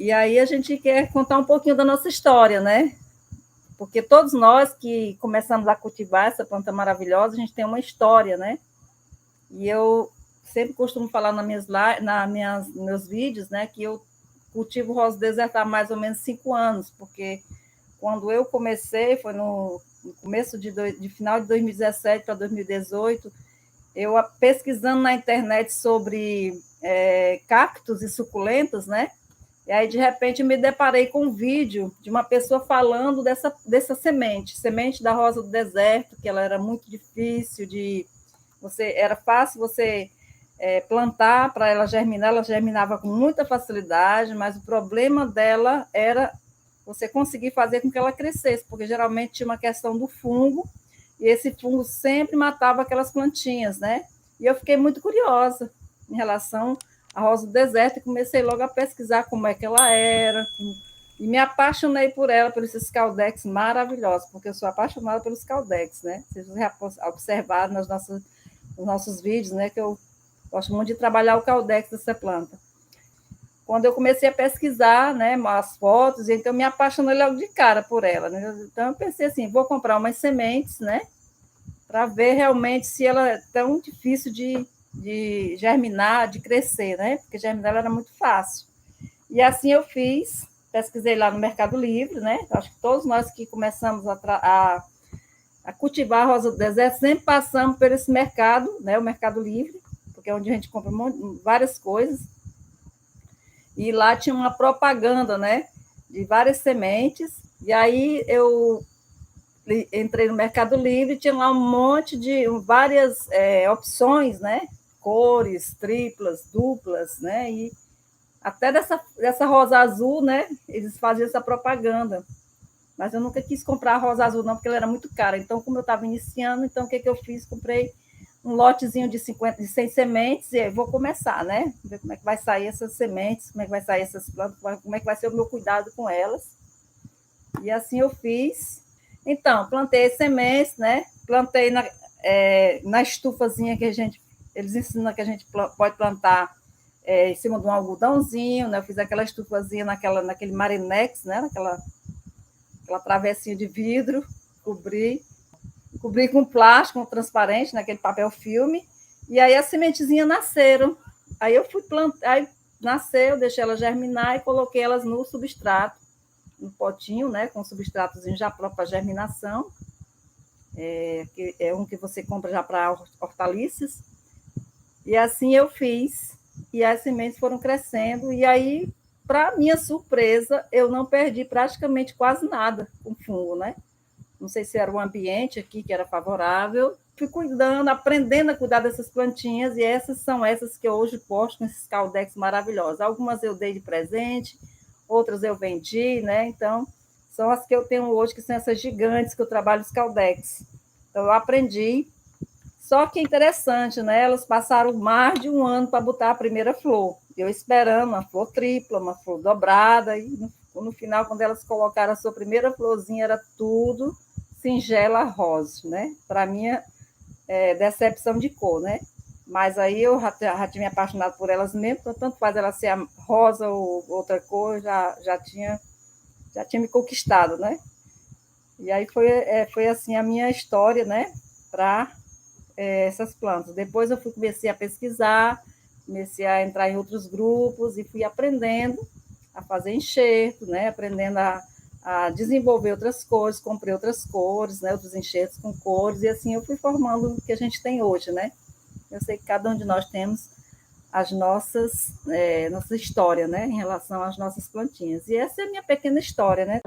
E aí a gente quer contar um pouquinho da nossa história, né? Porque todos nós que começamos a cultivar essa planta maravilhosa, a gente tem uma história, né? E eu sempre costumo falar meus vídeos, né, que eu cultivo rosa do deserto há mais ou menos 5 anos, porque quando eu comecei, foi no começo de final de 2017 para 2018, eu pesquisando na internet sobre cactos e suculentas, né? E aí, de repente, me deparei com um vídeo de uma pessoa falando dessa semente da rosa do deserto, que ela era muito difícil era fácil você plantar para ela germinava com muita facilidade, mas o problema dela era você conseguir fazer com que ela crescesse, porque geralmente tinha uma questão do fungo, e esse fungo sempre matava aquelas plantinhas, né? E eu fiquei muito curiosa em relação à rosa do deserto e comecei logo a pesquisar como é que ela era, e me apaixonei por ela, por esses caldex maravilhosos, porque eu sou apaixonada pelos caldex, né? Vocês já observaram nos nossos vídeos, né, que eu gosto muito de trabalhar o caldex dessa planta. Quando eu comecei a pesquisar, né, as fotos, então me apaixonei logo de cara por ela, né? Então eu pensei assim, vou comprar umas sementes, né, para ver realmente se ela é tão difícil de germinar, de crescer, né? Porque germinar ela era muito fácil. E assim eu fiz, pesquisei lá no Mercado Livre, né? Acho que todos nós que começamos a cultivar a rosa do deserto sempre passamos por esse mercado, né? O Mercado Livre, porque é onde a gente compra várias coisas. E lá tinha uma propaganda, né, de várias sementes. E aí eu entrei no Mercado Livre, tinha lá um monte de várias opções, né, cores, triplas, duplas, né, e até dessa rosa azul, né, eles faziam essa propaganda. Mas eu nunca quis comprar a rosa azul, não, porque ela era muito cara. Então, como eu estava iniciando, então o que eu fiz? Comprei um lotezinho de 100 sementes e vou começar, né? Ver como é que vai sair essas sementes, como é que vai sair essas plantas, como é que vai ser o meu cuidado com elas. E assim eu fiz. Então, plantei as sementes, né? Plantei na estufazinha que eles ensinam que a gente pode plantar em cima de um algodãozinho, né? Eu fiz aquela estufazinha naquele marinex, né? Aquela travessinha de vidro, cobri com plástico transparente, naquele papel filme, e aí as sementezinhas nasceram. Aí eu fui plantar, aí nasceu, deixei elas germinar e coloquei elas no substrato, no potinho, né, com substratozinho já próprio para germinação, que é um que você compra já para hortaliças. E assim eu fiz, e as sementes foram crescendo, e aí, para minha surpresa, eu não perdi praticamente quase nada com fungo, né? Não sei se era o ambiente aqui que era favorável. Fui cuidando, aprendendo a cuidar dessas plantinhas, e essas que eu hoje posto com esses caldex maravilhosos. Algumas eu dei de presente, outras eu vendi, né? Então, são as que eu tenho hoje, que são essas gigantes que eu trabalho os caldex. Então, eu aprendi. Só que é interessante, né? Elas passaram mais de um ano para botar a primeira flor. Eu esperando uma flor tripla, uma flor dobrada, e no final, quando elas colocaram a sua primeira florzinha, era tudo singela rosa, né? Para minha decepção de cor, né? Mas aí eu já tinha me apaixonado por elas mesmo, então, tanto faz ela ser rosa ou outra cor, já tinha me conquistado, né? E aí foi assim a minha história, né? Para essas plantas. Depois eu comecei a pesquisar, comecei a entrar em outros grupos e fui aprendendo a fazer enxerto, né? Aprendendo a desenvolver outras cores, comprei outras cores, né? Outros enxertos com cores, e assim eu fui formando o que a gente tem hoje, né? Eu sei que cada um de nós temos as nossa história, né? Em relação às nossas plantinhas. E essa é a minha pequena história, né?